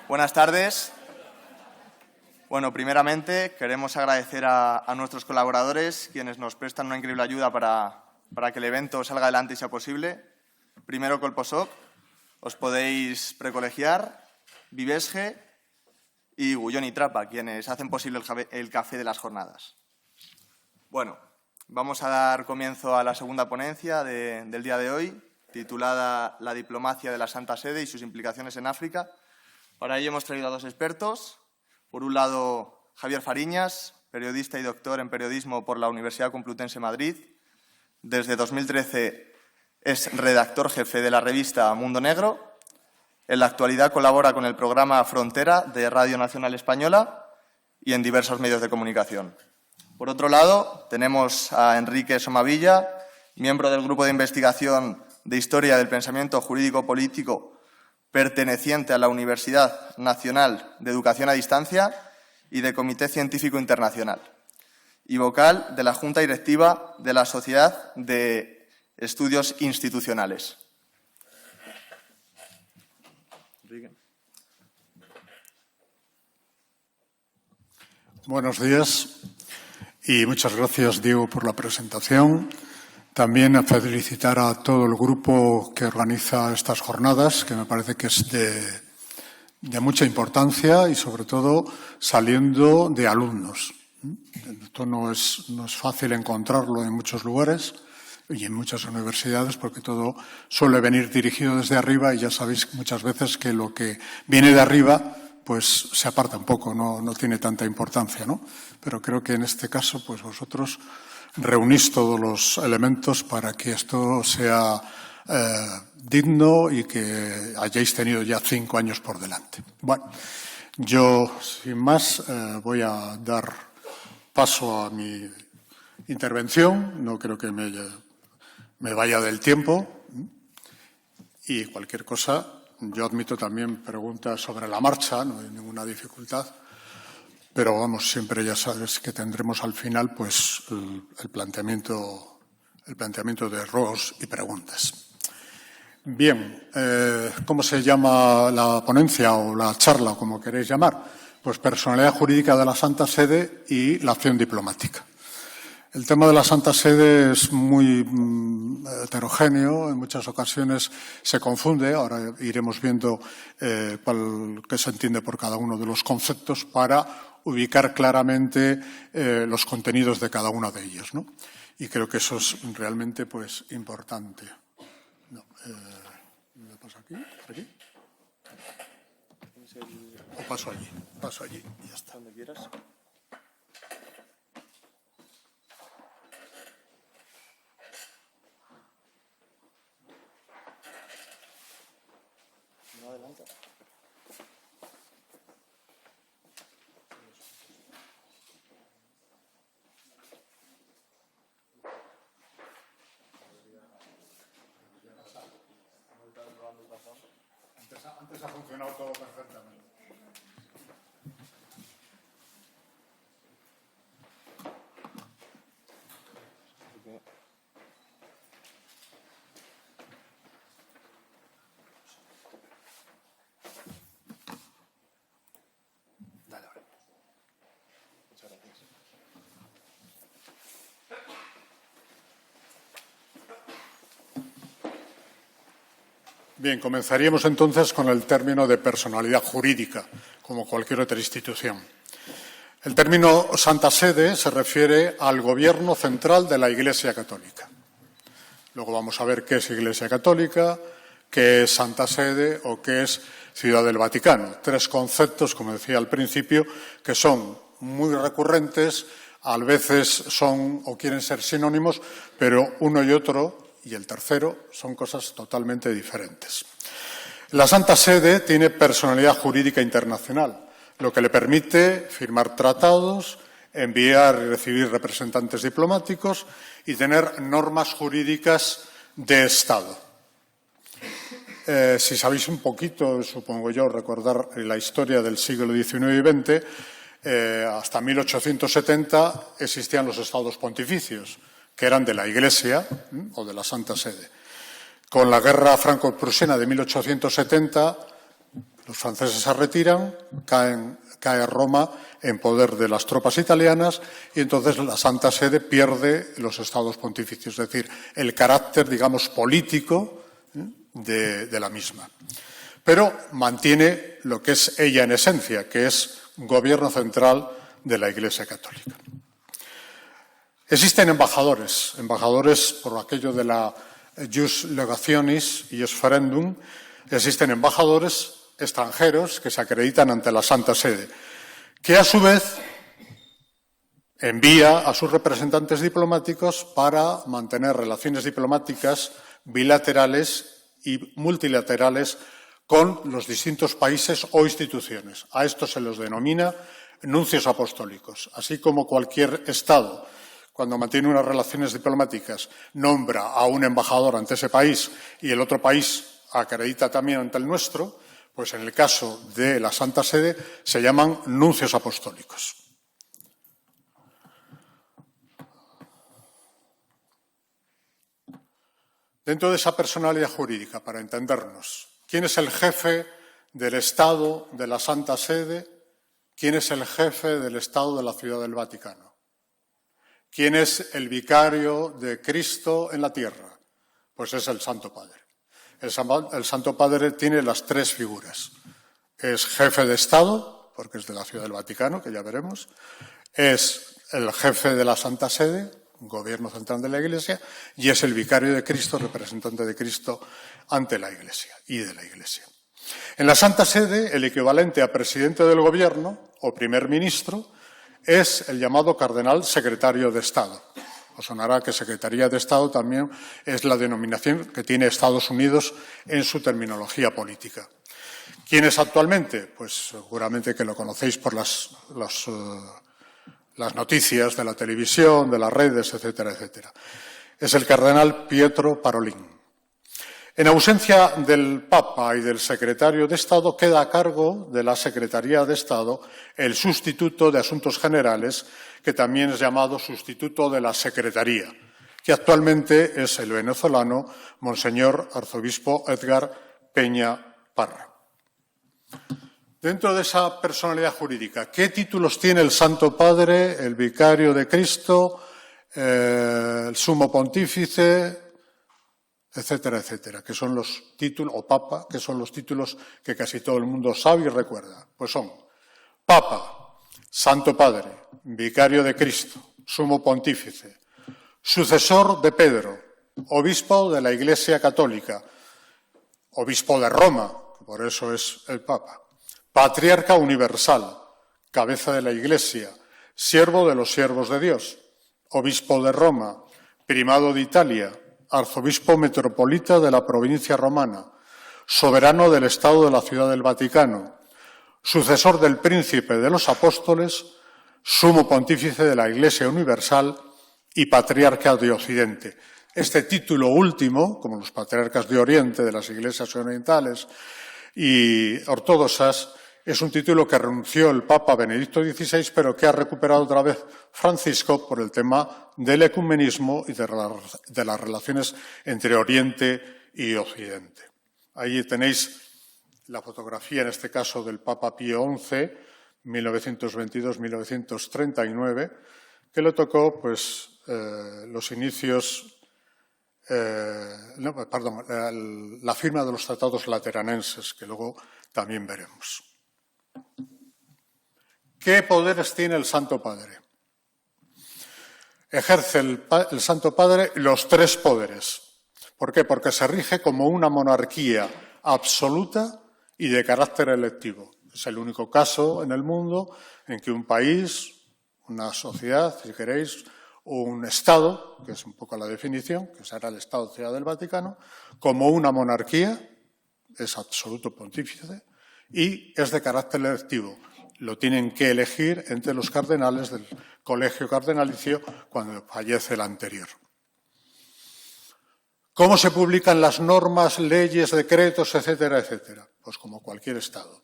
Buenas tardes. Bueno, primeramente queremos agradecer a nuestros colaboradores, quienes nos prestan una increíble ayuda para que el evento salga adelante y sea posible. Primero, Colposoc, os podéis precolegiar, Vivesge y Gullón y Trapa, quienes hacen posible el café de las jornadas. Bueno, vamos a dar comienzo a la segunda ponencia del día de hoy, titulada La diplomacia de la Santa Sede y sus implicaciones en África. Para ello hemos traído a dos expertos. Por un lado, Javier Fariñas, periodista y doctor en periodismo por la Universidad Complutense Madrid. Desde 2013 es redactor jefe de la revista Mundo Negro. En la actualidad colabora con el programa Frontera de Radio Nacional Española y en diversos medios de comunicación. Por otro lado, tenemos a Enrique Somavilla, miembro del Grupo de Investigación de Historia del Pensamiento Jurídico-Político perteneciente a la Universidad Nacional de Educación a Distancia y del Comité Científico Internacional, y vocal de la Junta Directiva de la Sociedad de Estudios Institucionales. Buenos días y muchas gracias, Diego, por la presentación. También a felicitar a todo el grupo que organiza estas jornadas, que me parece que es de mucha importancia y, sobre todo, saliendo de alumnos. Esto no es fácil encontrarlo en muchos lugares y en muchas universidades, porque todo suele venir dirigido desde arriba y ya sabéis muchas veces que lo que viene de arriba pues se aparta un poco, no tiene tanta importancia, ¿no? Pero creo que en este caso pues vosotros reunís todos los elementos para que esto sea digno y que hayáis tenido ya 5 años por delante. Bueno, yo, sin más, voy a dar paso a mi intervención. No creo que me vaya del tiempo. Y cualquier cosa, yo admito también preguntas sobre la marcha, no hay ninguna dificultad. Pero vamos, siempre ya sabes que tendremos al final pues el planteamiento de errores y preguntas. Bien, ¿cómo se llama la ponencia o la charla, o como queréis llamar? Pues personalidad jurídica de la Santa Sede y la acción diplomática. El tema de la Santa Sede es muy heterogéneo, en muchas ocasiones se confunde. Ahora iremos viendo qué se entiende por cada uno de los conceptos para ubicar claramente los contenidos de cada uno de ellos, ¿no? Y creo que eso es realmente pues importante. No, ¿me paso aquí? ¿Por aquí? ¿O paso allí? Paso allí y ya está. Donde quieras. No adelanta. Antes ha funcionado todo perfectamente. Dale, ahora. Muchas gracias. Bien, comenzaríamos entonces con el término de personalidad jurídica, como cualquier otra institución. El término Santa Sede se refiere al gobierno central de la Iglesia Católica. Luego vamos a ver qué es Iglesia Católica, qué es Santa Sede o qué es Ciudad del Vaticano. 3 conceptos, como decía al principio, que son muy recurrentes, a veces son o quieren ser sinónimos, pero uno y otro, y el tercero, son cosas totalmente diferentes. La Santa Sede tiene personalidad jurídica internacional, lo que le permite firmar tratados, enviar y recibir representantes diplomáticos y tener normas jurídicas de Estado. Si sabéis un poquito, supongo yo, recordar la historia del siglo XIX y XX, hasta 1870 existían los estados pontificios, que eran de la Iglesia o de la Santa Sede. Con la guerra franco-prusiana de 1870 Los franceses se retiran, cae Roma en poder de las tropas italianas y entonces la Santa Sede pierde los estados pontificios, es decir, el carácter, digamos, político de la misma. Pero mantiene lo que es ella en esencia, que es gobierno central de la Iglesia Católica. Existen embajadores por aquello de la jus legationis y jus ferendum, existen embajadores extranjeros que se acreditan ante la Santa Sede, que a su vez envía a sus representantes diplomáticos para mantener relaciones diplomáticas bilaterales y multilaterales con los distintos países o instituciones. A esto se los denomina nuncios apostólicos, así como cualquier Estado, cuando mantiene unas relaciones diplomáticas, nombra a un embajador ante ese país y el otro país acredita también ante el nuestro, pues en el caso de la Santa Sede se llaman nuncios apostólicos. Dentro de esa personalidad jurídica, para entendernos, ¿quién es el jefe del Estado de la Santa Sede? ¿Quién es el jefe del Estado de la Ciudad del Vaticano? ¿Quién es el vicario de Cristo en la tierra? Pues es el Santo Padre. El Santo Padre tiene las tres figuras. Es jefe de Estado, porque es de la Ciudad del Vaticano, que ya veremos. Es el jefe de la Santa Sede, gobierno central de la Iglesia, y es el vicario de Cristo, representante de Cristo ante la Iglesia y de la Iglesia. En la Santa Sede, el equivalente a presidente del gobierno o primer ministro es el llamado cardenal secretario de Estado. Os sonará que Secretaría de Estado también es la denominación que tiene Estados Unidos en su terminología política. ¿Quién es actualmente? Pues seguramente que lo conocéis por las noticias de la televisión, de las redes, etcétera, etcétera. Es el cardenal Pietro Parolin. En ausencia del Papa y del secretario de Estado, queda a cargo de la Secretaría de Estado el sustituto de Asuntos Generales, que también es llamado sustituto de la Secretaría, que actualmente es el venezolano Monseñor Arzobispo Edgar Peña Parra. Dentro de esa personalidad jurídica, ¿qué títulos tiene el Santo Padre, el Vicario de Cristo, el Sumo Pontífice, etcétera, etcétera, que son los títulos, o Papa, que son los títulos que casi todo el mundo sabe y recuerda? Pues son Papa, Santo Padre, Vicario de Cristo, Sumo Pontífice, sucesor de Pedro, Obispo de la Iglesia Católica, Obispo de Roma, por eso es el Papa, Patriarca Universal, cabeza de la Iglesia, siervo de los siervos de Dios, Obispo de Roma, Primado de Italia, Arzobispo metropolita de la provincia romana, soberano del Estado de la Ciudad del Vaticano, sucesor del Príncipe de los Apóstoles, Sumo Pontífice de la Iglesia Universal y Patriarca de Occidente. Este título último, como los patriarcas de Oriente, de las iglesias orientales y ortodoxas, es un título que renunció el Papa Benedicto XVI, pero que ha recuperado otra vez Francisco por el tema del ecumenismo y de las relaciones entre Oriente y Occidente. Ahí tenéis la fotografía, en este caso, del Papa Pío XI, 1922-1939, que le tocó pues, los inicios, la firma de los tratados lateranenses, que luego también veremos. ¿Qué poderes tiene el Santo Padre? Ejerce el Santo Padre los tres poderes. ¿Por qué? Porque se rige como una monarquía absoluta y de carácter electivo. Es el único caso en el mundo en que un país, una sociedad, si queréis, un Estado, que es un poco la definición, que será el Estado Ciudad del Vaticano, como una monarquía, es absoluto pontífice, y es de carácter electivo. Lo tienen que elegir entre los cardenales del colegio cardenalicio cuando fallece el anterior. ¿Cómo se publican las normas, leyes, decretos, etcétera, etcétera? Pues como cualquier Estado.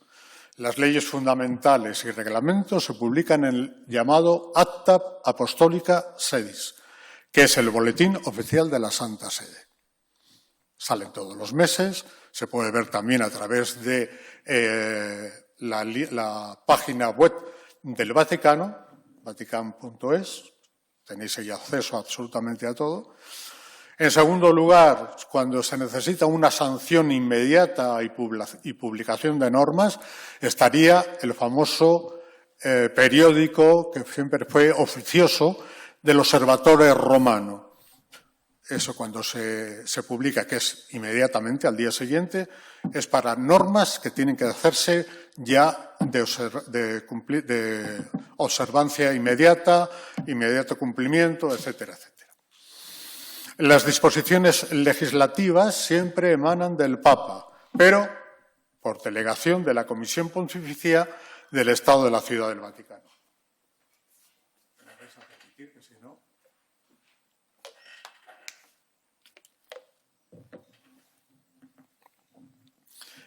Las leyes fundamentales y reglamentos se publican en el llamado Acta Apostólica Sedis, que es el boletín oficial de la Santa Sede. Salen todos los meses, se puede ver también a través de la página web del Vaticano, vatican.es, tenéis ahí acceso absolutamente a todo. En segundo lugar, cuando se necesita una sanción inmediata y publicación de normas, estaría el famoso periódico que siempre fue oficioso del Observatore Romano. Eso cuando se publica, que es inmediatamente al día siguiente, es para normas que tienen que hacerse ya de observancia inmediata, inmediato cumplimiento, etcétera, etcétera. Las disposiciones legislativas siempre emanan del Papa, pero por delegación de la Comisión Pontificia del Estado de la Ciudad del Vaticano.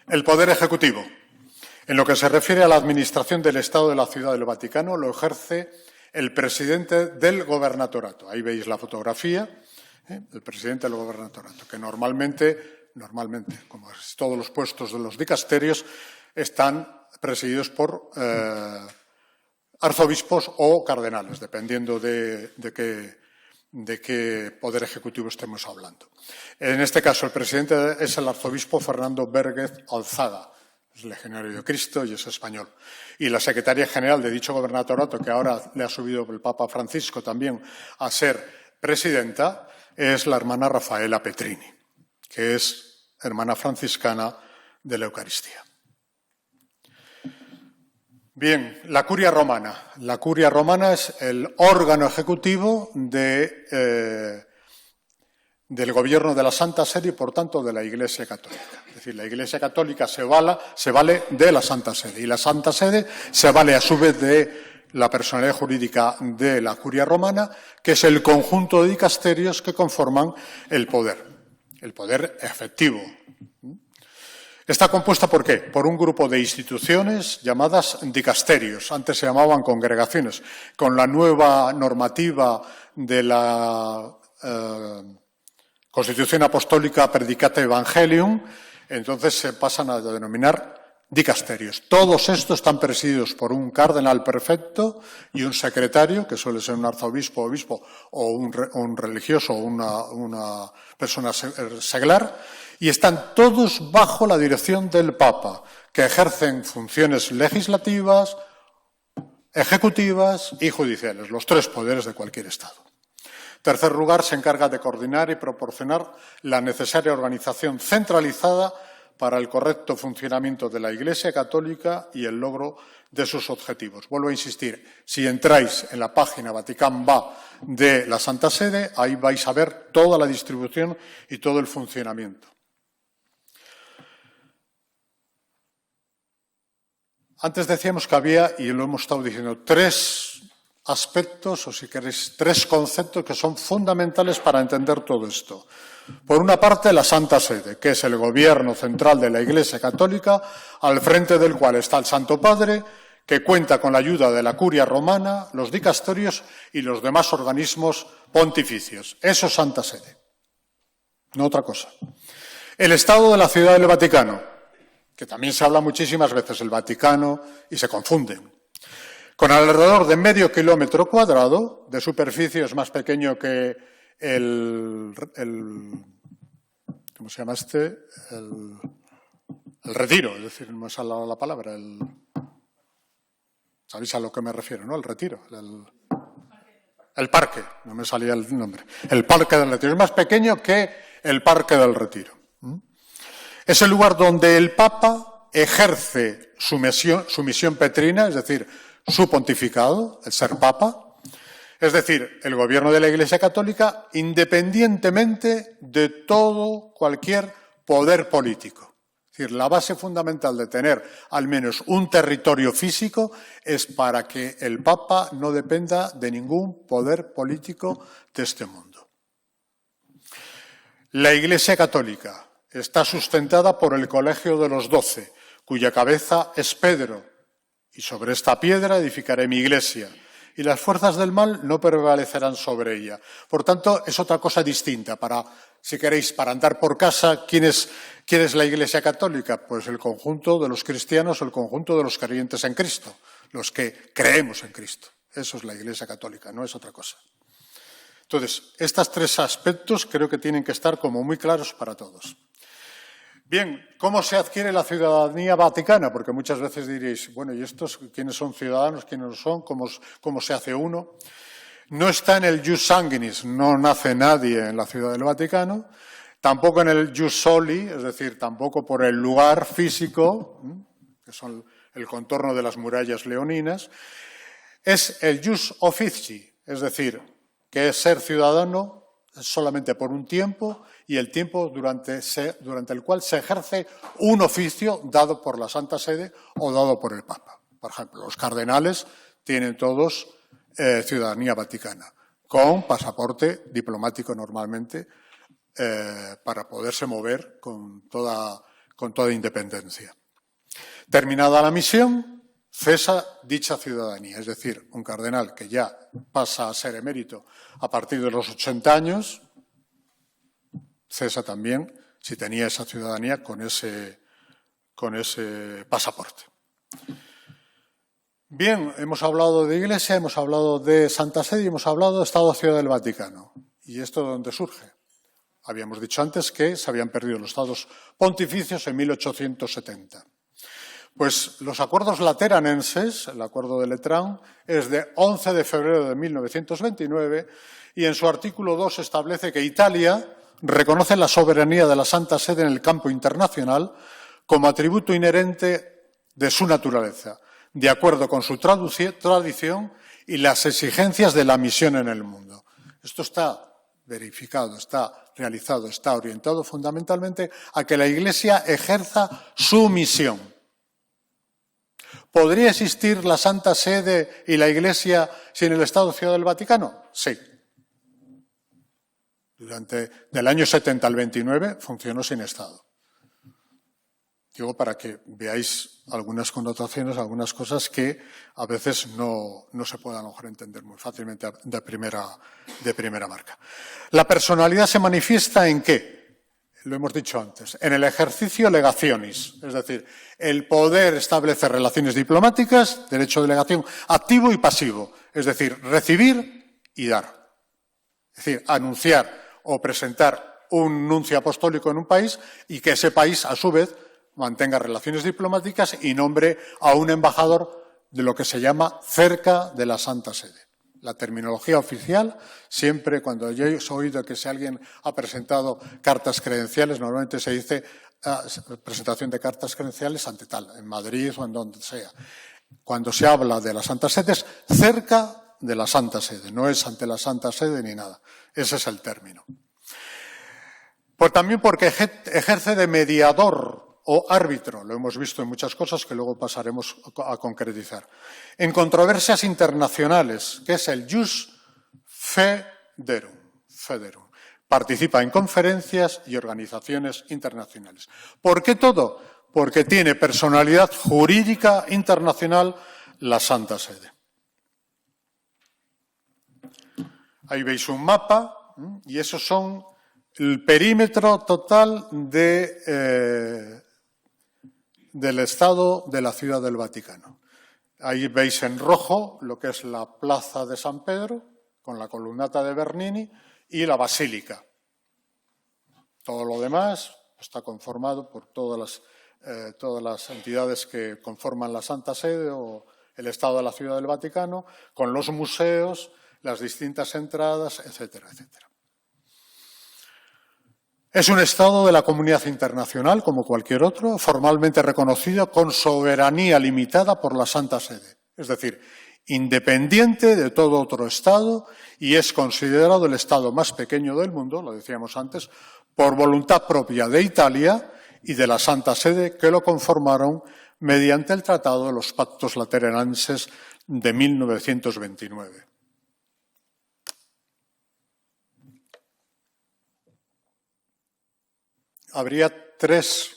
El Poder Ejecutivo. En lo que se refiere a la administración del Estado de la Ciudad del Vaticano, lo ejerce el presidente del gobernatorato. Ahí veis la fotografía, el presidente del gobernatorato, que normalmente, como todos los puestos de los dicasterios, están presididos por arzobispos o cardenales, dependiendo de qué poder ejecutivo estemos hablando. En este caso, el presidente es el arzobispo Fernando Vérguez Alzaga, es legionario de Cristo y es español. Y la secretaria general de dicho gobernatorato, que ahora le ha subido el Papa Francisco también a ser presidenta, es la hermana Rafaela Petrini, que es hermana franciscana de la Eucaristía. Bien, la Curia Romana. La Curia Romana es el órgano ejecutivo del gobierno de la Santa Sede y, por tanto, de la Iglesia Católica. Es decir, la Iglesia Católica se vale de la Santa Sede y la Santa Sede se vale, a su vez, de la personalidad jurídica de la Curia Romana, que es el conjunto de dicasterios que conforman el poder efectivo. Está compuesta ¿por qué? Por un grupo de instituciones llamadas dicasterios. Antes se llamaban congregaciones. Con la nueva normativa de la Constitución Apostólica Predicata Evangelium, entonces se pasan a denominar dicasterios. Todos estos están presididos por un cardenal prefecto y un secretario, que suele ser un arzobispo, obispo o un religioso o una persona seglar, y están todos bajo la dirección del Papa, que ejercen funciones legislativas, ejecutivas y judiciales, los tres poderes de cualquier Estado. En tercer lugar, se encarga de coordinar y proporcionar la necesaria organización centralizada para el correcto funcionamiento de la Iglesia Católica y el logro de sus objetivos. Vuelvo a insistir, si entráis en la página Vatican Va de la Santa Sede, ahí vais a ver toda la distribución y todo el funcionamiento. Antes decíamos que había, y lo hemos estado diciendo, tres aspectos, o si queréis, tres conceptos que son fundamentales para entender todo esto. Por una parte, la Santa Sede, que es el gobierno central de la Iglesia Católica, al frente del cual está el Santo Padre, que cuenta con la ayuda de la Curia Romana, los dicasterios y los demás organismos pontificios. Eso es Santa Sede, no otra cosa. El Estado de la Ciudad del Vaticano, que también se habla muchísimas veces el Vaticano y se confunden. Con alrededor de medio kilómetro cuadrado de superficie, es más pequeño que ¿cómo se llama este? El Retiro, es decir, no me sale la palabra, ¿sabéis a lo que me refiero, no? El Retiro, el Parque, no me salía el nombre. El Parque del Retiro, es más pequeño que el Parque del Retiro. Es el lugar donde el Papa ejerce su misión petrina, es decir, su pontificado, el ser Papa, es decir, el gobierno de la Iglesia Católica, independientemente de todo, cualquier poder político. Es decir, la base fundamental de tener al menos un territorio físico es para que el Papa no dependa de ningún poder político de este mundo. La Iglesia Católica está sustentada por el Colegio de los 12, cuya cabeza es Pedro, y sobre esta piedra edificaré mi iglesia, y las fuerzas del mal no prevalecerán sobre ella. Por tanto, es otra cosa distinta. Para si queréis, para andar por casa, ¿quién es la Iglesia Católica? Pues el conjunto de los cristianos o el conjunto de los creyentes en Cristo, los que creemos en Cristo. Eso es la Iglesia Católica, no es otra cosa. Entonces, estos tres aspectos creo que tienen que estar como muy claros para todos. Bien, ¿cómo se adquiere la ciudadanía vaticana? Porque muchas veces diréis, bueno, ¿y estos quiénes son ciudadanos, quiénes no son? ¿Cómo se hace uno? No está en el jus sanguinis, no nace nadie en la Ciudad del Vaticano, tampoco en el jus soli, es decir, tampoco por el lugar físico, que son el contorno de las murallas leoninas, es el jus officii, es decir, que es ser ciudadano solamente por un tiempo y el tiempo durante el cual se ejerce un oficio dado por la Santa Sede o dado por el Papa. Por ejemplo, los cardenales tienen todos ciudadanía vaticana, con pasaporte diplomático normalmente, para poderse mover con toda independencia. Terminada la misión, cesa dicha ciudadanía, es decir, un cardenal que ya pasa a ser emérito a partir de los 80 años, cesa también si tenía esa ciudadanía con ese pasaporte. Bien, hemos hablado de Iglesia, hemos hablado de Santa Sede y hemos hablado de Estado-Ciudad del Vaticano. ¿Y esto de dónde surge? Habíamos dicho antes que se habían perdido los estados pontificios en 1870. Pues los acuerdos lateranenses, el acuerdo de Letrán, es de 11 de febrero de 1929 y en su artículo 2 establece que Italia reconoce la soberanía de la Santa Sede en el campo internacional como atributo inherente de su naturaleza, de acuerdo con su tradición y las exigencias de la misión en el mundo. Esto está verificado, está realizado, está orientado fundamentalmente a que la Iglesia ejerza su misión. ¿Podría existir la Santa Sede y la Iglesia sin el Estado-Ciudad del Vaticano? Sí. Del año 70 al 29 funcionó sin Estado. Digo para que veáis algunas connotaciones, algunas cosas que a veces no se puedan a lo mejor entender muy fácilmente de primera marca. La personalidad se manifiesta ¿en qué? Lo hemos dicho antes, en el ejercicio legationis, es decir, el poder establecer relaciones diplomáticas, derecho de delegación activo y pasivo, es decir, recibir y dar. Es decir, anunciar o presentar un nuncio apostólico en un país y que ese país, a su vez, mantenga relaciones diplomáticas y nombre a un embajador de lo que se llama cerca de la Santa Sede. La terminología oficial, siempre cuando yo he oído que si alguien ha presentado cartas credenciales, normalmente se dice presentación de cartas credenciales ante tal, en Madrid o en donde sea. Cuando se habla de la Santa Sede es cerca de la Santa Sede, no es ante la Santa Sede ni nada. Ese es el término. Pues también porque ejerce de mediador o árbitro, lo hemos visto en muchas cosas que luego pasaremos a concretizar. En controversias internacionales, que es el jus federum. Participa en conferencias y organizaciones internacionales. ¿Por qué todo? Porque tiene personalidad jurídica internacional la Santa Sede. Ahí veis un mapa y esos son el perímetro total del Estado de la Ciudad del Vaticano. Ahí veis en rojo lo que es la Plaza de San Pedro, con la columnata de Bernini, y la Basílica. Todo lo demás está conformado por todas las entidades que conforman la Santa Sede o el Estado de la Ciudad del Vaticano, con los museos, las distintas entradas, etcétera, etcétera. Es un Estado de la comunidad internacional, como cualquier otro, formalmente reconocido con soberanía limitada por la Santa Sede, es decir, independiente de todo otro Estado y es considerado el Estado más pequeño del mundo, lo decíamos antes, por voluntad propia de Italia y de la Santa Sede que lo conformaron mediante el Tratado de los Pactos Lateranenses de 1929. Habría tres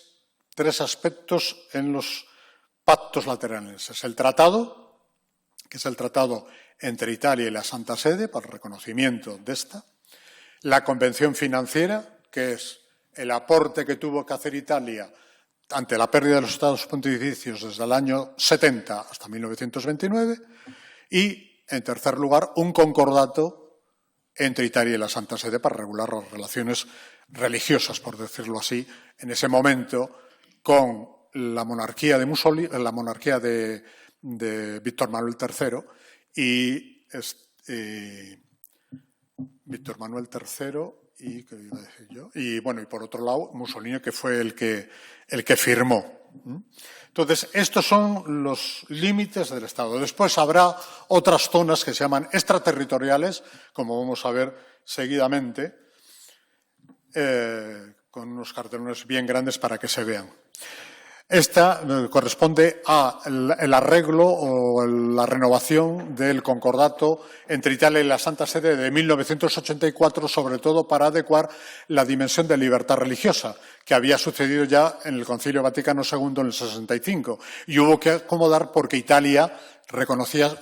aspectos en los pactos lateranenses. El tratado, que es el tratado entre Italia y la Santa Sede para el reconocimiento de esta. La convención financiera, que es el aporte que tuvo que hacer Italia ante la pérdida de los Estados Pontificios desde el año 70 hasta 1929, y, en tercer lugar, un concordato entre Italia y la Santa Sede para regular las relaciones religiosas, por decirlo así, en ese momento con la monarquía de Mussolini, la monarquía de Víctor Manuel III y Víctor Manuel III y ¿qué iba a decir yo? Y bueno, y por otro lado Mussolini, que fue el que firmó. Entonces, estos son los límites del Estado. Después habrá otras zonas que se llaman extraterritoriales, como vamos a ver seguidamente, con unos cartelones bien grandes para que se vean. Esta corresponde al arreglo o la renovación del concordato entre Italia y la Santa Sede de 1984, sobre todo para adecuar la dimensión de libertad religiosa, que había sucedido ya en el Concilio Vaticano II en el 65. Y hubo que acomodar porque Italia reconocía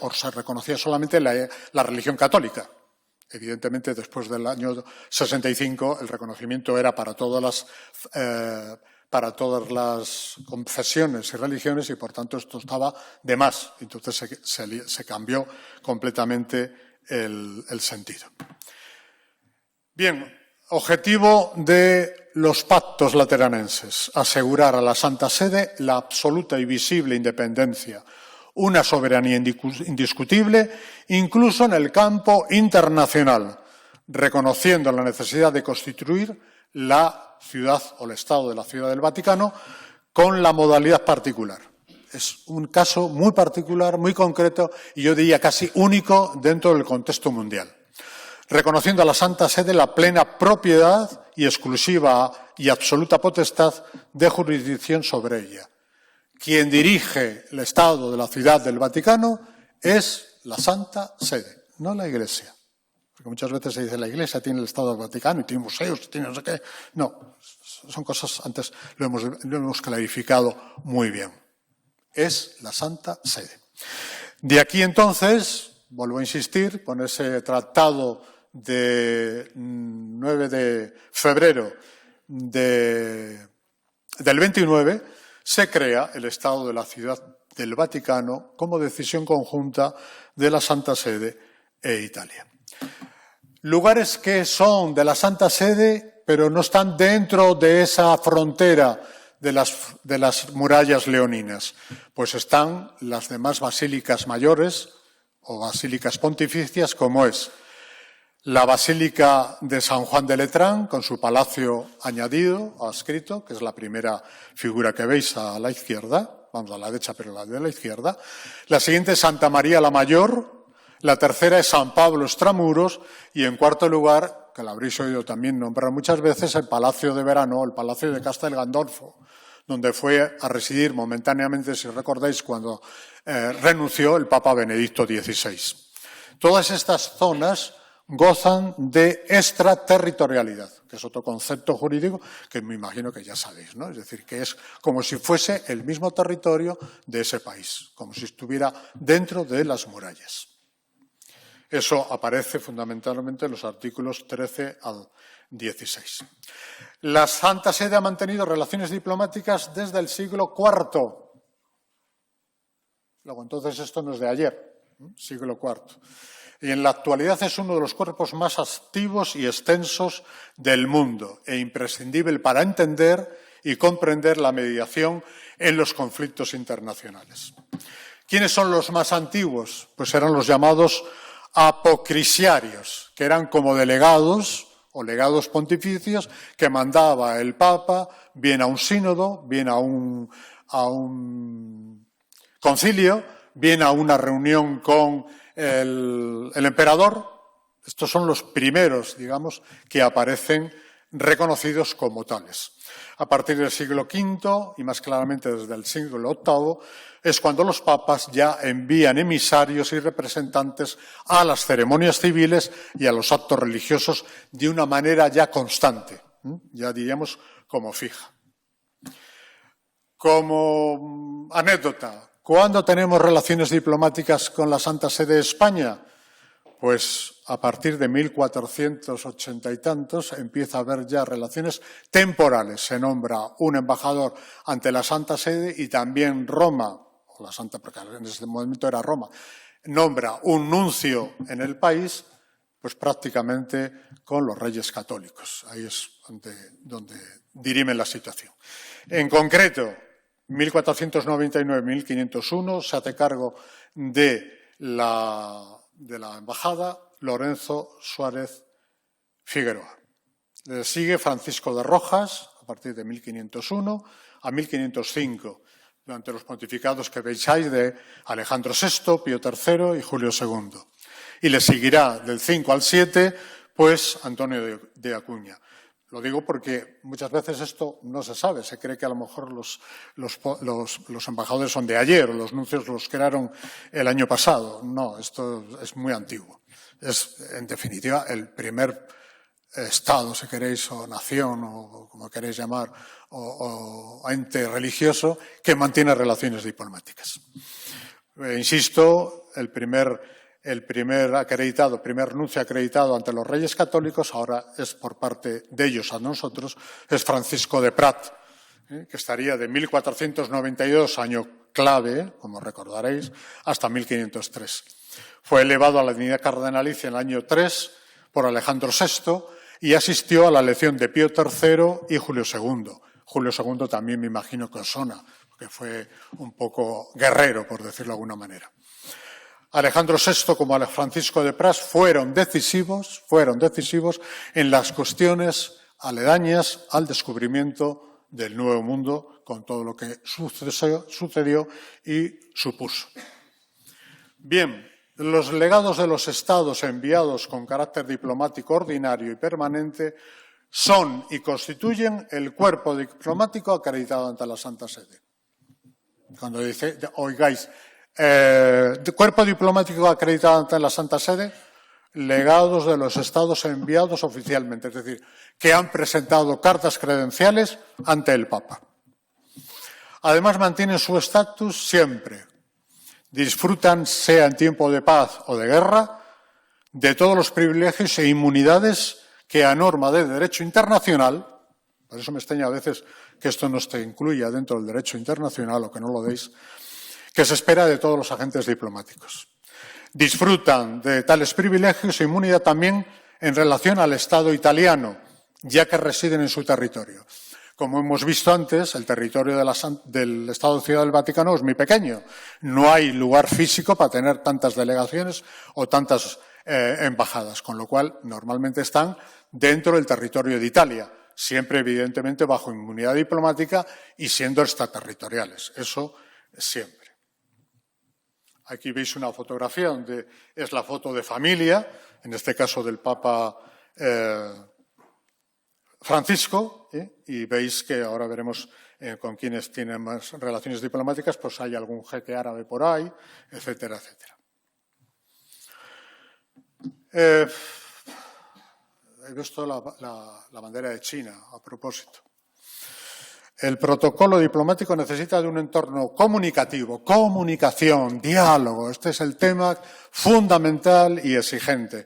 solamente la religión católica. Evidentemente, después del año 65, el reconocimiento era para todas las confesiones y religiones y, por tanto, esto estaba de más. Entonces, se cambió completamente el sentido. Bien, objetivo de los pactos lateranenses: asegurar a la Santa Sede la absoluta y visible independencia, una soberanía indiscutible, incluso en el campo internacional, reconociendo la necesidad de constituir la ciudad o el Estado de la Ciudad del Vaticano con la modalidad particular. Es un caso muy particular, muy concreto y yo diría casi único dentro del contexto mundial. Reconociendo a la Santa Sede la plena propiedad y exclusiva y absoluta potestad de jurisdicción sobre ella. Quien dirige el Estado de la Ciudad del Vaticano es la Santa Sede, no la Iglesia. Porque muchas veces se dice la Iglesia tiene el Estado del Vaticano y tiene museos, tiene no sé qué. No, son cosas, antes lo hemos clarificado muy bien. Es la Santa Sede. De aquí entonces, vuelvo a insistir, con ese tratado de 9 de febrero del 29, se crea el Estado de la Ciudad del Vaticano como decisión conjunta de la Santa Sede e Italia. Lugares que son de la Santa Sede, pero no están dentro de esa frontera de las murallas leoninas. Pues están las demás basílicas mayores o basílicas pontificias, como es la Basílica de San Juan de Letrán, con su palacio añadido, adscrito, que es la primera figura que veis a la izquierda, vamos a la derecha, pero la de la izquierda. La siguiente es Santa María la Mayor. La tercera es San Pablo Extramuros y, en cuarto lugar, que lo habréis oído también nombrar muchas veces, el Palacio de Verano, el Palacio de Castel Gandolfo, donde fue a residir momentáneamente, si recordáis, cuando renunció el Papa Benedicto XVI. Todas estas zonas gozan de extraterritorialidad, que es otro concepto jurídico que me imagino que ya sabéis, ¿no? Es decir, que es como si fuese el mismo territorio de ese país, como si estuviera dentro de las murallas. Eso aparece fundamentalmente en los artículos 13 al 16. La Santa Sede ha mantenido relaciones diplomáticas desde el siglo IV. Luego, entonces, esto no es de ayer, siglo IV. Y en la actualidad es uno de los cuerpos más activos y extensos del mundo e imprescindible para entender y comprender la mediación en los conflictos internacionales. ¿Quiénes son los más antiguos? Pues eran los llamados apocrisiarios, que eran como delegados o legados pontificios que mandaba el Papa bien a un sínodo, bien a un concilio, bien a una reunión con el emperador. Estos son los primeros, digamos, que aparecen reconocidos como tales. A partir del siglo V y más claramente desde el siglo VIII es cuando los papas ya envían emisarios y representantes a las ceremonias civiles y a los actos religiosos de una manera ya constante, ya diríamos como fija. Como anécdota, ¿cuándo tenemos relaciones diplomáticas con la Santa Sede de España? pues a partir de 1480 y tantos empieza a haber ya relaciones temporales. Se nombra un embajador ante la Santa Sede y también Roma, o la Santa, porque en ese momento era Roma, nombra un nuncio en el país, pues prácticamente con los reyes católicos. Ahí es donde dirimen la situación. En concreto, 1499-1501 se hace cargo de la embajada Lorenzo Suárez Figueroa. Le sigue Francisco de Rojas, a partir de 1501 a 1505, durante los pontificados que veis ahí de Alejandro VI, Pío III y Julio II. Y le seguirá del 5 al 7, pues Antonio de Acuña. Lo digo porque muchas veces esto no se sabe. Se cree que a lo mejor los embajadores son de ayer o los nuncios los crearon el año pasado. No, esto es muy antiguo. Es, en definitiva, el primer Estado, si queréis, o nación, o como queréis llamar, o ente religioso que mantiene relaciones diplomáticas. Insisto, el primer nuncio acreditado ante los Reyes Católicos, ahora es por parte de ellos a nosotros, es Francisco de Prat, que estaría de 1492, año clave, como recordaréis, hasta 1503. Fue elevado a la dignidad cardenalicia en el año 3 por Alejandro VI y asistió a la elección de Pío III y Julio II. Julio II también me imagino que os suena, porque fue un poco guerrero, por decirlo de alguna manera. Alejandro VI como Francisco de Prat fueron decisivos en las cuestiones aledañas al descubrimiento del Nuevo Mundo, con todo lo que sucedió y supuso. Bien, los legados de los estados enviados con carácter diplomático ordinario y permanente son y constituyen el cuerpo diplomático acreditado ante la Santa Sede. Cuando dice, oigáis, cuerpo diplomático acreditado ante la Santa Sede, legados de los estados enviados oficialmente, es decir, que han presentado cartas credenciales ante el Papa. Además, mantienen su estatus siempre. Disfrutan, sea en tiempo de paz o de guerra, de todos los privilegios e inmunidades que a norma de derecho internacional, por eso me extraña a veces que esto no se incluya dentro del derecho internacional o que no lo deis, que se espera de todos los agentes diplomáticos. Disfrutan de tales privilegios e inmunidad también en relación al Estado italiano, ya que residen en su territorio. Como hemos visto antes, el territorio del Estado Ciudad del Vaticano es muy pequeño. No hay lugar físico para tener tantas delegaciones o tantas embajadas, con lo cual normalmente están dentro del territorio de Italia, siempre evidentemente bajo inmunidad diplomática y siendo extraterritoriales. Eso siempre. Aquí veis una fotografía donde es la foto de familia, en este caso del Papa Francisco, y veis que ahora veremos con quienes tienen más relaciones diplomáticas, pues hay algún jeque árabe por ahí, etcétera, etcétera. He visto la bandera de China, a propósito. El protocolo diplomático necesita de un entorno comunicativo, comunicación, diálogo. Este es el tema fundamental y exigente,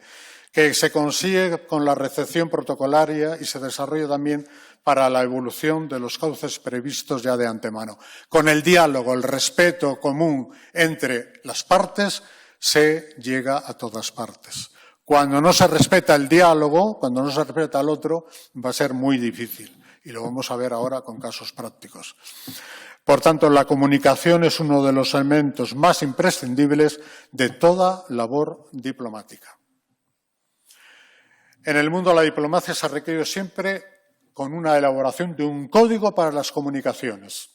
que se consigue con la recepción protocolaria y se desarrolla también para la evolución de los cauces previstos ya de antemano. Con el diálogo, el respeto común entre las partes, se llega a todas partes. Cuando no se respeta el diálogo, cuando no se respeta al otro, va a ser muy difícil. Y lo vamos a ver ahora con casos prácticos. Por tanto, la comunicación es uno de los elementos más imprescindibles de toda labor diplomática. En el mundo la diplomacia se ha requerido siempre con una elaboración de un código para las comunicaciones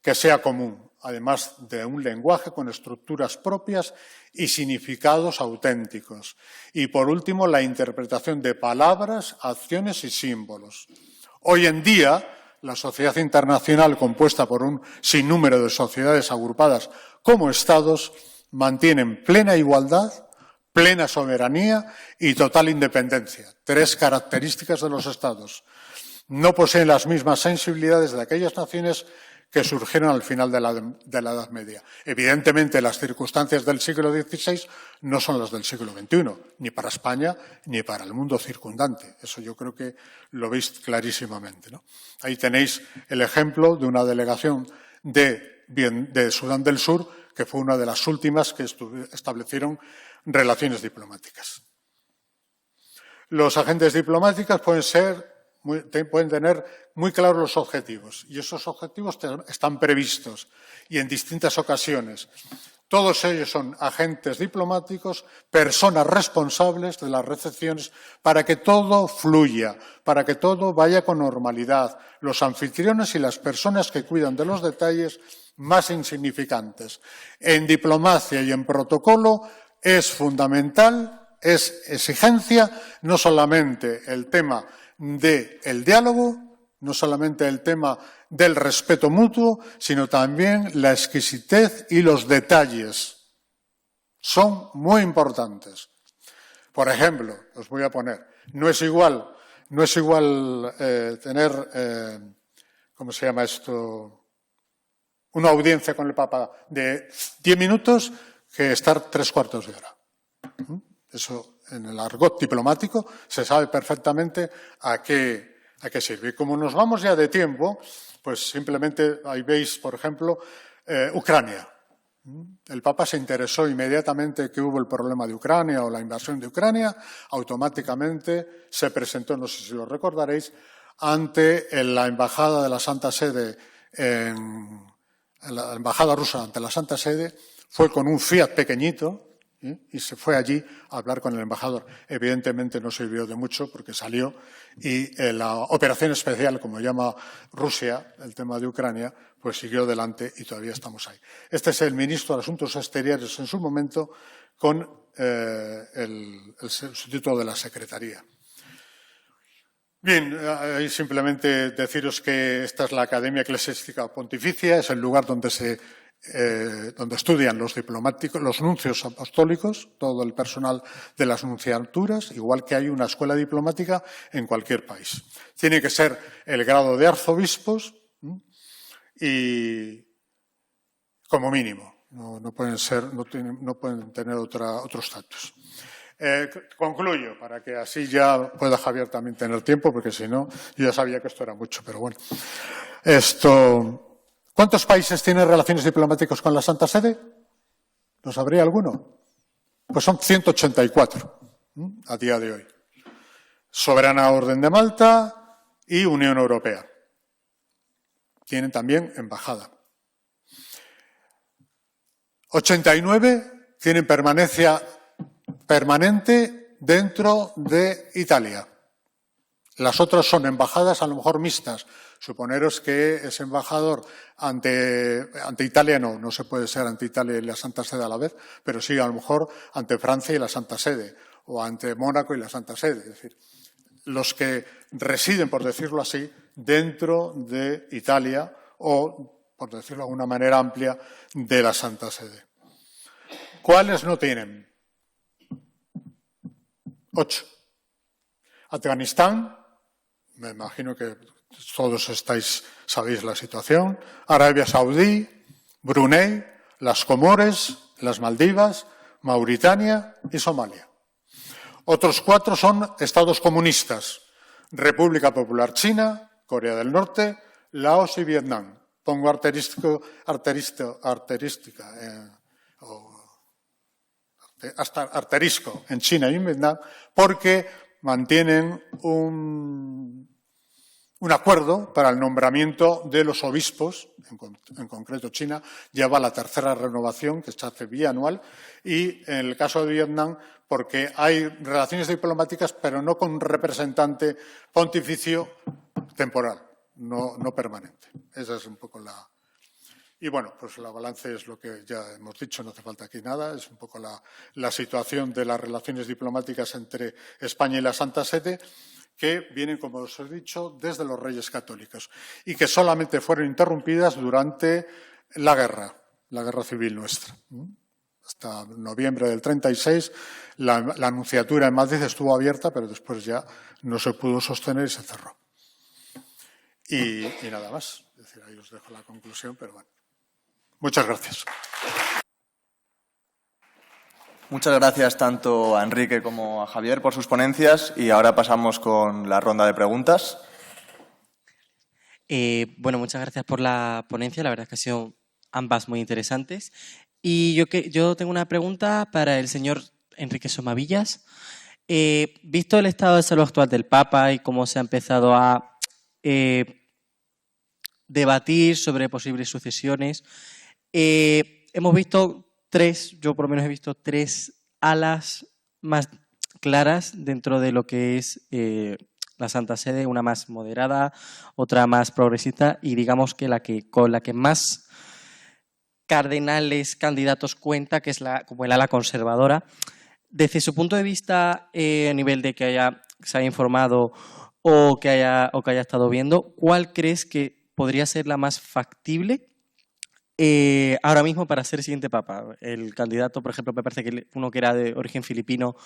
que sea común, además de un lenguaje con estructuras propias y significados auténticos. Y, por último, la interpretación de palabras, acciones y símbolos. Hoy en día, la sociedad internacional, compuesta por un sinnúmero de sociedades agrupadas como estados, mantienen plena igualdad, plena soberanía y total independencia. Tres características de los estados. No poseen las mismas sensibilidades de aquellas naciones que surgieron al final de la Edad Media. Evidentemente, las circunstancias del siglo XVI no son las del siglo XXI, ni para España ni para el mundo circundante. Eso yo creo que lo veis clarísimamente, ¿no? Ahí tenéis el ejemplo de una delegación de Sudán del Sur, que fue una de las últimas que establecieron relaciones diplomáticas. Los agentes diplomáticos pueden tener muy claros los objetivos, y esos objetivos están previstos, y en distintas ocasiones. Todos ellos son agentes diplomáticos, personas responsables de las recepciones, para que todo fluya, para que todo vaya con normalidad. Los anfitriones y las personas que cuidan de los detalles más insignificantes. En diplomacia y en protocolo es fundamental, es exigencia, no solamente el tema del diálogo, no solamente el tema del respeto mutuo, sino también la exquisitez y los detalles. Son muy importantes. Por ejemplo, os voy a poner, no es igual tener, ¿cómo se llama esto?, una audiencia con el Papa de 10 minutos que estar 3/4 de hora. Eso, en el argot diplomático, se sabe perfectamente a qué sirve. Y como nos vamos ya de tiempo, pues simplemente ahí veis, por ejemplo, Ucrania. El Papa se interesó inmediatamente que hubo el problema de Ucrania o la invasión de Ucrania, automáticamente se presentó, no sé si lo recordaréis, ante la Embajada de la Santa Sede, la Embajada rusa ante la Santa Sede, fue con un Fiat pequeñito, y se fue allí a hablar con el embajador. Evidentemente no sirvió de mucho porque salió y la operación especial, como llama Rusia, el tema de Ucrania, pues siguió adelante y todavía estamos ahí. Este es el ministro de Asuntos Exteriores en su momento con el sustituto de la Secretaría. Bien, simplemente deciros que esta es la Academia Eclesiástica Pontificia, es el lugar donde estudian los diplomáticos, los nuncios apostólicos, todo el personal de las nunciaturas, igual que hay una escuela diplomática en cualquier país. Tiene que ser el grado de arzobispos y como mínimo, no pueden tener otro estatus. Concluyo, para que así ya pueda Javier también tener tiempo, porque si no, yo ya sabía que esto era mucho, pero bueno. ¿Cuántos países tienen relaciones diplomáticas con la Santa Sede? ¿Lo sabría alguno? Pues son 184 a día de hoy. Soberana Orden de Malta y Unión Europea. Tienen también embajada. 89 tienen permanencia permanente dentro de Italia. Las otras son embajadas a lo mejor mixtas. Suponeros que es embajador ante Italia, no se puede ser ante Italia y la Santa Sede a la vez, pero sí a lo mejor ante Francia y la Santa Sede, o ante Mónaco y la Santa Sede. Es decir, los que residen, por decirlo así, dentro de Italia o, por decirlo de alguna manera amplia, de la Santa Sede. ¿Cuáles no tienen? 8. Afganistán, me imagino que todos sabéis la situación. Arabia Saudí, Brunei, las Comores, las Maldivas, Mauritania y Somalia. Otros 4 son estados comunistas: República Popular China, Corea del Norte, Laos y Vietnam. Pongo asterisco en China y en Vietnam porque mantienen un acuerdo para el nombramiento de los obispos, en concreto China, lleva la 3ª renovación, que se hace bianual, y en el caso de Vietnam, porque hay relaciones diplomáticas, pero no con un representante pontificio temporal, no permanente. Esa es un poco la... Y bueno, pues el balance es lo que ya hemos dicho, no hace falta aquí nada, es un poco la situación de las relaciones diplomáticas entre España y la Santa Sede, que vienen, como os he dicho, desde los Reyes Católicos y que solamente fueron interrumpidas durante la guerra civil nuestra. Hasta noviembre del 36 la nunciatura en Madrid estuvo abierta, pero después ya no se pudo sostener y se cerró. Y nada más. Es decir, ahí os dejo la conclusión, pero bueno. Muchas gracias. Muchas gracias tanto a Enrique como a Javier por sus ponencias y ahora pasamos con la ronda de preguntas. Bueno, muchas gracias por la ponencia. La verdad es que han sido ambas muy interesantes. Y yo tengo una pregunta para el señor Enrique Somavillas. Visto el estado de salud actual del Papa y cómo se ha empezado a debatir sobre posibles sucesiones, hemos visto yo por lo menos he visto tres alas más claras dentro de lo que es la Santa Sede, una más moderada, otra más progresista y digamos que con la que más cardenales candidatos cuenta, que es como el ala conservadora. Desde su punto de vista, a nivel de que se haya informado o que haya estado viendo, ¿cuál crees que podría ser la más factible ahora mismo para ser el siguiente papa? El candidato, por ejemplo, me parece que uno que era de origen filipino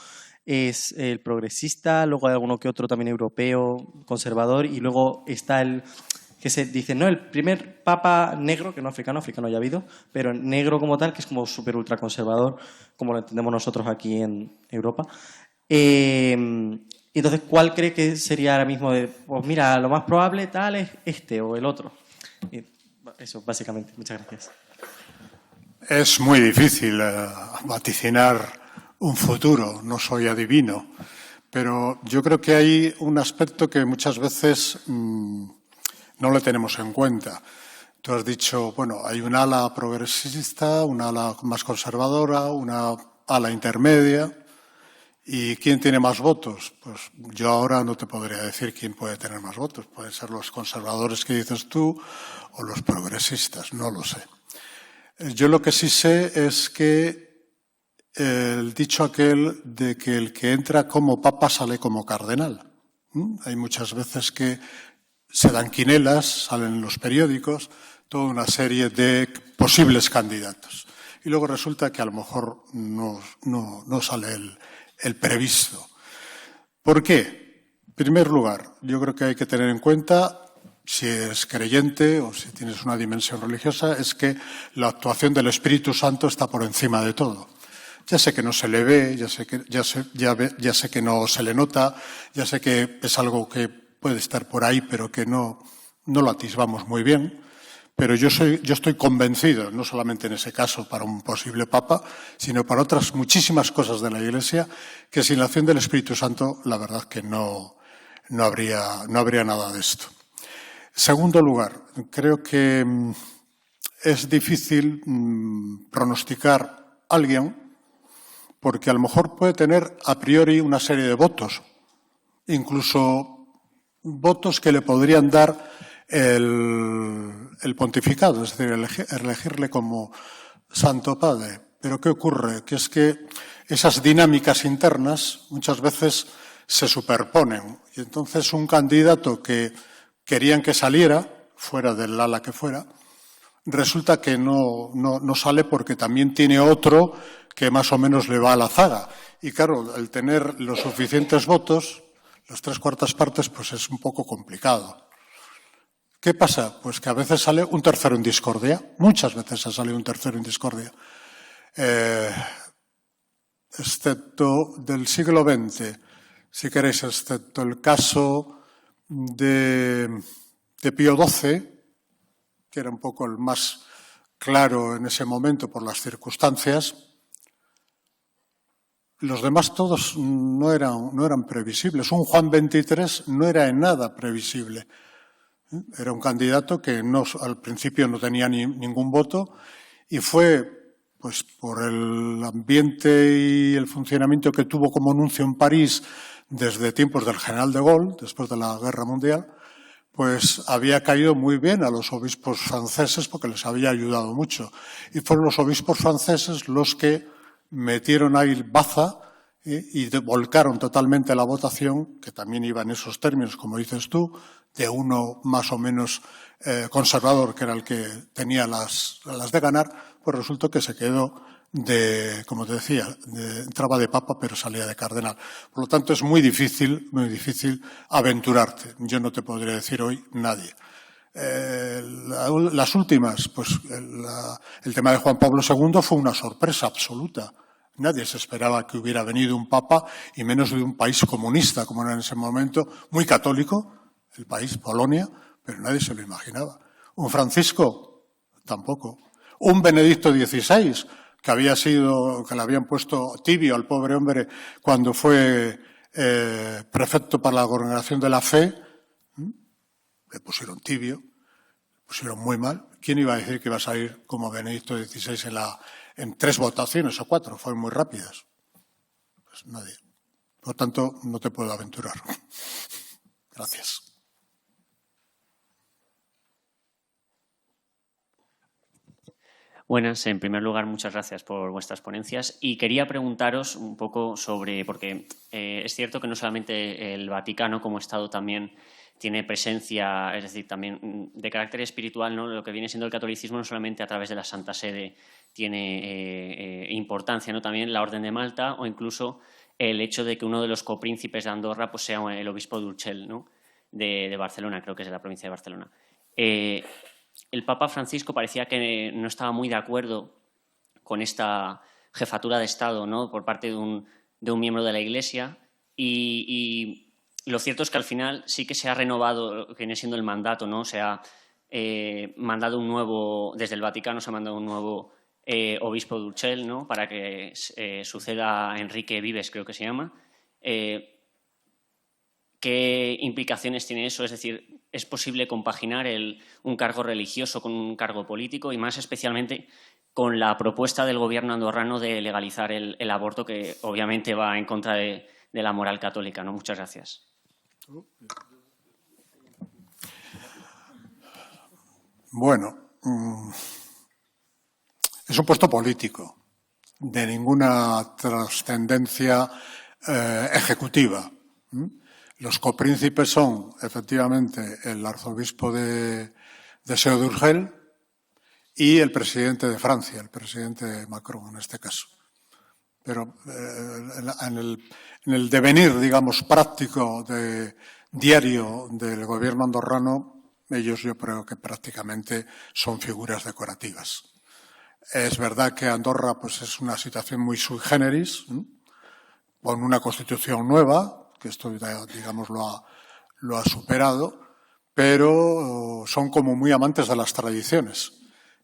es el progresista, luego hay alguno que otro también europeo, conservador, y luego está el que se dice, no, el primer papa negro, que no africano ya ha habido, pero negro como tal, que es como súper ultra conservador, como lo entendemos nosotros aquí en Europa. Entonces, ¿cuál cree que sería ahora mismo? Pues mira, lo más probable tal es este o el otro. Eso, básicamente. Muchas gracias. Es muy difícil vaticinar un futuro, no soy adivino, pero yo creo que hay un aspecto que muchas veces no le tenemos en cuenta. Tú has dicho, bueno, hay un ala progresista, una ala más conservadora, una ala intermedia. ¿Y quién tiene más votos? Pues yo ahora no te podría decir quién puede tener más votos. Pueden ser los conservadores que dices tú o los progresistas, no lo sé. Yo lo que sí sé es que el dicho aquel de que el que entra como papa sale como cardenal. Hay muchas veces que se dan quinelas, salen en los periódicos, toda una serie de posibles candidatos. Y luego resulta que a lo mejor no sale el previsto. ¿Por qué? En primer lugar, yo creo que hay que tener en cuenta, si eres creyente o si tienes una dimensión religiosa, es que la actuación del Espíritu Santo está por encima de todo. Ya sé que no se le ve, ya sé que no se le nota, ya sé que es algo que puede estar por ahí, pero que no lo atisbamos muy bien. Pero yo estoy convencido, no solamente en ese caso para un posible papa, sino para otras muchísimas cosas de la Iglesia, que sin la acción del Espíritu Santo, la verdad que no habría nada de esto. Segundo lugar, creo que es difícil pronosticar a alguien porque a lo mejor puede tener a priori una serie de votos, incluso votos que le podrían dar el pontificado, es decir, elegirle como Santo Padre. Pero ¿qué ocurre? Que es que esas dinámicas internas muchas veces se superponen. Y entonces un candidato que querían que saliera, fuera del ala que fuera, resulta que no sale porque también tiene otro que más o menos le va a la zaga. Y claro, el tener los suficientes votos, las 3/4 partes, pues es un poco complicado. ¿Qué pasa? Pues que a veces sale un tercero en discordia. Muchas veces ha salido un tercero en discordia. Excepto del siglo XX, si queréis, excepto el caso de Pío XII, que era un poco el más claro en ese momento por las circunstancias, los demás todos no eran previsibles. Un Juan XXIII no era en nada previsible. Era un candidato que al principio no tenía ningún voto y fue, pues, por el ambiente y el funcionamiento que tuvo como nuncio en París desde tiempos del general de Gaulle, después de la Guerra Mundial, pues había caído muy bien a los obispos franceses porque les había ayudado mucho. Y fueron los obispos franceses los que metieron ahí baza y volcaron totalmente la votación, que también iba en esos términos, como dices tú, de uno más o menos conservador, que era el que tenía las de ganar, pues resultó que se quedó como te decía, entraba de papa pero salía de cardenal. Por lo tanto, es muy difícil aventurarte. Yo no te podría decir hoy nadie. Las últimas, pues el tema de Juan Pablo II fue una sorpresa absoluta. Nadie se esperaba que hubiera venido un papa, y menos de un país comunista, como era en ese momento, muy católico, el país, Polonia, pero nadie se lo imaginaba. Un Francisco, tampoco. Un Benedicto XVI, que le habían puesto tibio al pobre hombre cuando fue prefecto para la Congregación de la Fe, le pusieron tibio, le pusieron muy mal. ¿Quién iba a decir que iba a salir como Benedicto XVI en 3 votaciones o 4? Fueron muy rápidas. Pues nadie. Por tanto, no te puedo aventurar. Gracias. Buenas, en primer lugar, muchas gracias por vuestras ponencias. Y quería preguntaros un poco sobre, porque es cierto que no solamente el Vaticano como Estado también tiene presencia, es decir, también de carácter espiritual, ¿no? Lo que viene siendo el catolicismo no solamente a través de la Santa Sede tiene importancia, ¿no? También la Orden de Malta, o incluso el hecho de que uno de los copríncipes de Andorra pues, sea el obispo de Urgell, ¿no? de Barcelona, creo que es de la provincia de Barcelona. El Papa Francisco parecía que no estaba muy de acuerdo con esta jefatura de Estado, ¿no? Por parte de un miembro de la Iglesia, y lo cierto es que al final sí que se ha renovado lo que viene siendo el mandato, ¿no? Se ha mandado un nuevo, desde el Vaticano se ha mandado un nuevo obispo de Urgell, ¿no? Para que suceda a Enrique Vives, creo que se llama. ¿Qué implicaciones tiene eso? Es decir, ¿es posible compaginar un cargo religioso con un cargo político? Y más especialmente con la propuesta del gobierno andorrano de legalizar el aborto, que obviamente va en contra de la moral católica, ¿no? Muchas gracias. Bueno, es un puesto político, de ninguna trascendencia ejecutiva. Los copríncipes son, efectivamente, el arzobispo de Seo de Urgell y el presidente de Francia, el presidente Macron, en este caso. Pero en el devenir, digamos, práctico diario del gobierno andorrano, ellos yo creo que prácticamente son figuras decorativas. Es verdad que Andorra pues, es una situación muy sui generis, con una constitución nueva, que esto, digamos, lo ha superado, pero son como muy amantes de las tradiciones.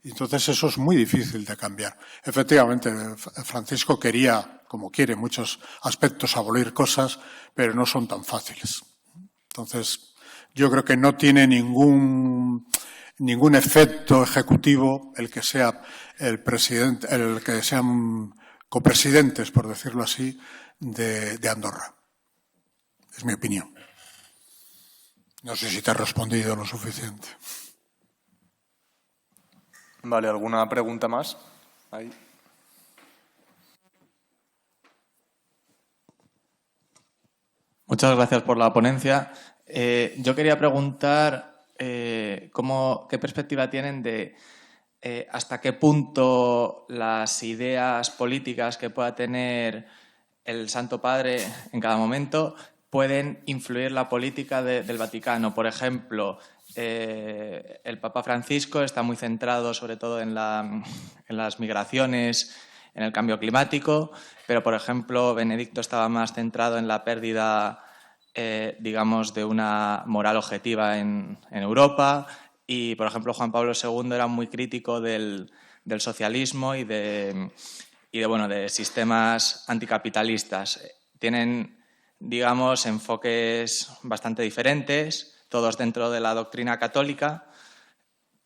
Entonces eso es muy difícil de cambiar. Efectivamente, Francisco quería, como quiere en muchos aspectos, abolir cosas, pero no son tan fáciles. Entonces, yo creo que no tiene ningún efecto ejecutivo el que sea el presidente, el que sean copresidentes, por decirlo así, de Andorra. Es mi opinión. No sé si te he respondido lo suficiente. Vale, ¿alguna pregunta más? Ahí. Muchas gracias por la ponencia. Yo quería preguntar qué perspectiva tienen de hasta qué punto las ideas políticas que pueda tener el Santo Padre en cada momento pueden influir la política del Vaticano. Por ejemplo, el Papa Francisco está muy centrado sobre todo en las migraciones, en el cambio climático, pero, por ejemplo, Benedicto estaba más centrado en la pérdida, digamos, de una moral objetiva en Europa, y, por ejemplo, Juan Pablo II era muy crítico del socialismo y de sistemas anticapitalistas. Tienen, digamos, enfoques bastante diferentes, todos dentro de la doctrina católica,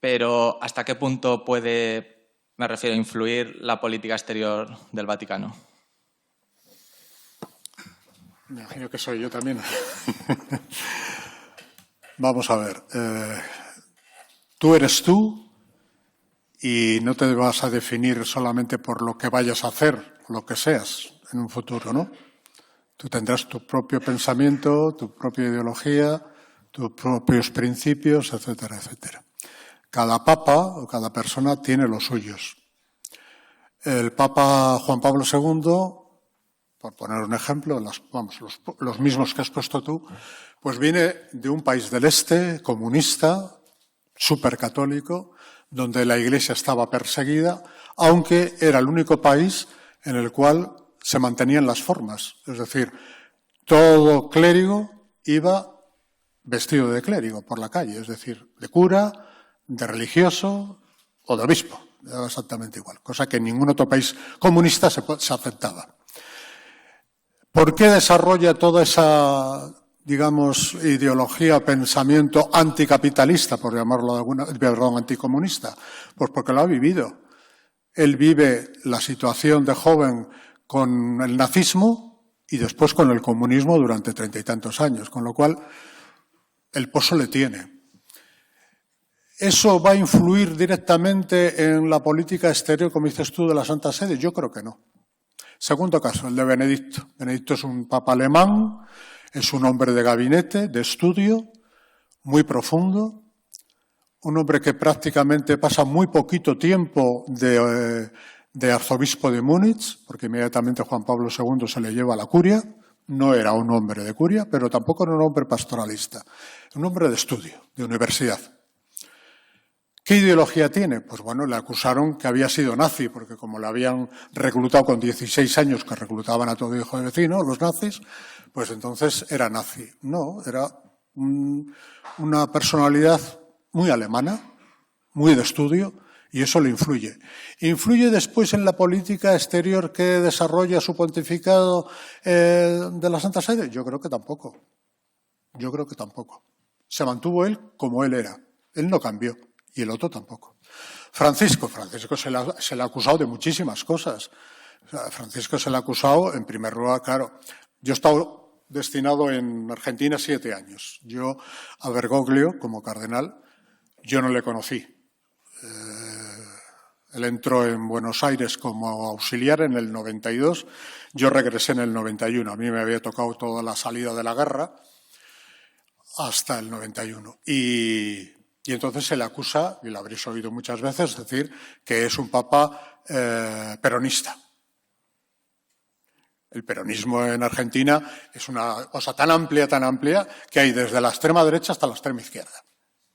pero ¿hasta qué punto puede, me refiero, influir la política exterior del Vaticano? Me imagino que soy yo también. Vamos a ver. Tú eres tú y no te vas a definir solamente por lo que vayas a hacer, lo que seas en un futuro, ¿no? Tú tendrás tu propio pensamiento, tu propia ideología, tus propios principios, etcétera, etcétera. Cada papa o cada persona tiene los suyos. El Papa Juan Pablo II, por poner un ejemplo, los mismos que has puesto tú, pues viene de un país del este, comunista, supercatólico, donde la Iglesia estaba perseguida, aunque era el único país en el cual se mantenían las formas. Es decir, todo clérigo iba vestido de clérigo por la calle, es decir, de cura, de religioso o de obispo. Era exactamente igual, cosa que en ningún otro país comunista se aceptaba. ¿Por qué desarrolla toda esa, digamos, ideología, pensamiento anticapitalista, por llamarlo de alguna, perdón, anticomunista? Pues porque lo ha vivido. Él vive la situación de joven con el nazismo y después con el comunismo durante 30 y tantos años, con lo cual el pozo le tiene. ¿Eso va a influir directamente en la política exterior, como dices tú, de la Santa Sede? Yo creo que no. Segundo caso, el de Benedicto. Benedicto es un papa alemán, es un hombre de gabinete, de estudio, muy profundo, un hombre que prácticamente pasa muy poquito tiempo de arzobispo de Múnich, porque inmediatamente Juan Pablo II se le lleva a la curia. No era un hombre de curia, pero tampoco era un hombre pastoralista. Un hombre de estudio, de universidad. ¿Qué ideología tiene? Pues bueno, le acusaron que había sido nazi, porque como le habían reclutado con 16 años, que reclutaban a todo hijo de vecino, los nazis, pues entonces era nazi. No, era una personalidad muy alemana, muy de estudio, y eso le influye. ¿Influye después en la política exterior que desarrolla su pontificado de la Santa Sede? Yo creo que tampoco. Yo creo que tampoco. Se mantuvo él como él era. Él no cambió. Y el otro tampoco. Francisco se le ha acusado de muchísimas cosas. O sea, Francisco se le ha acusado, en primer lugar, claro, yo he estado destinado en Argentina 7 años. Yo a Bergoglio, como cardenal, yo no le conocí. Él entró en Buenos Aires como auxiliar en el 92, yo regresé en el 91. A mí me había tocado toda la salida de la guerra hasta el 91. Y entonces se le acusa, y lo habréis oído muchas veces, decir que es un papa peronista. El peronismo en Argentina es una cosa tan amplia, que hay desde la extrema derecha hasta la extrema izquierda.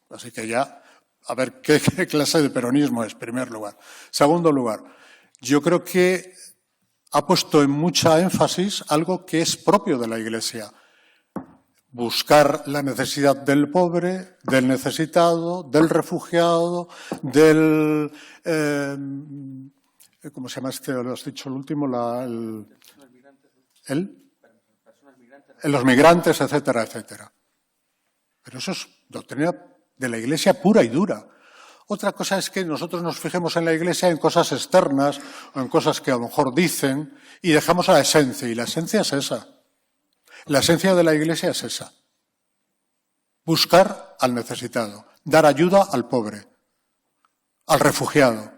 Así que ya, a ver qué clase de peronismo es, en primer lugar. Segundo lugar, yo creo que ha puesto en mucha énfasis algo que es propio de la Iglesia. Buscar la necesidad del pobre, del necesitado, del refugiado, del... ¿cómo se llama este? Lo has dicho el último, los migrantes, etcétera, etcétera. Pero eso es doctrina de la Iglesia pura y dura. Otra cosa es que nosotros nos fijemos en la Iglesia en cosas externas o en cosas que a lo mejor dicen y dejamos a la esencia, y la esencia es esa. La esencia de la Iglesia es esa. Buscar al necesitado, dar ayuda al pobre, al refugiado.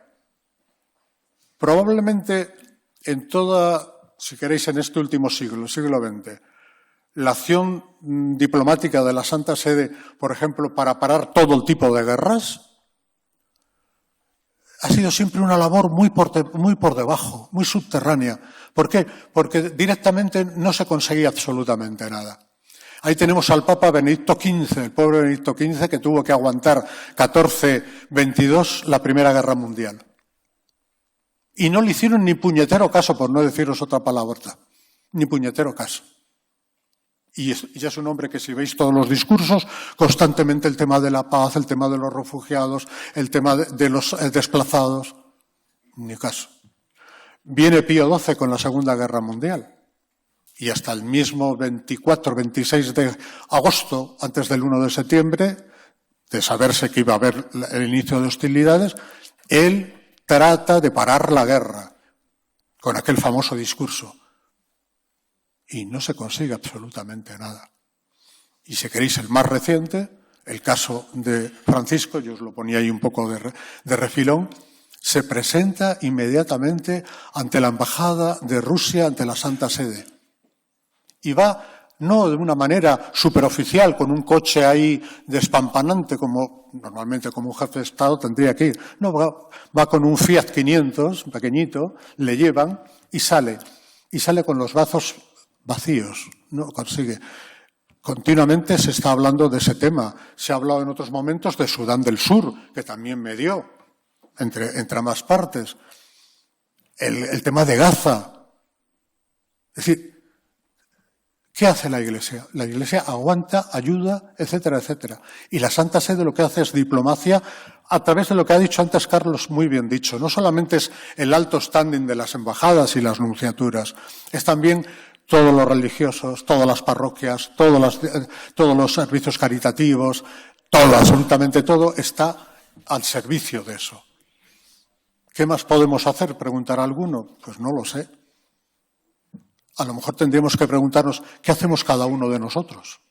Probablemente en toda, si queréis, en este último siglo, el siglo XX, la acción diplomática de la Santa Sede, por ejemplo, para parar todo el tipo de guerras, ha sido siempre una labor muy por debajo, muy subterránea. ¿Por qué? Porque directamente no se conseguía absolutamente nada. Ahí tenemos al Papa Benedicto XV, el pobre Benedicto XV, que tuvo que aguantar 14-22 la Primera Guerra Mundial. Y no le hicieron ni puñetero caso, por no deciros otra palabra, ni puñetero caso. Y ya es un hombre que, si veis todos los discursos, constantemente el tema de la paz, el tema de los refugiados, el tema de los desplazados, ni caso. Viene Pío XII con la Segunda Guerra Mundial y hasta el mismo 24-26 de agosto, antes del 1 de septiembre, de saberse que iba a haber el inicio de hostilidades, él trata de parar la guerra con aquel famoso discurso. Y no se consigue absolutamente nada. Y si queréis el más reciente, el caso de Francisco, yo os lo ponía ahí un poco de refilón, se presenta inmediatamente ante la Embajada de Rusia, ante la Santa Sede. Y va, no de una manera superoficial, con un coche ahí despampanante, como normalmente como un jefe de Estado tendría que ir. No, va con un Fiat 500, pequeñito, le llevan y sale con los brazos vacíos, no consigue. continuamente se está hablando de ese tema. Se ha hablado en otros momentos de Sudán del Sur, que también medió entre ambas partes. El tema de Gaza. Es decir, ¿qué hace la Iglesia? La Iglesia aguanta, ayuda, etcétera, etcétera. Y la Santa Sede lo que hace es diplomacia a través de lo que ha dicho antes Carlos, muy bien dicho. No solamente es el alto standing de las embajadas y las nunciaturas, es también todos los religiosos, todas las parroquias, todos los servicios caritativos, todo, absolutamente todo está al servicio de eso. ¿Qué más podemos hacer? ¿Preguntará alguno? Pues no lo sé. A lo mejor tendríamos que preguntarnos qué hacemos cada uno de nosotros.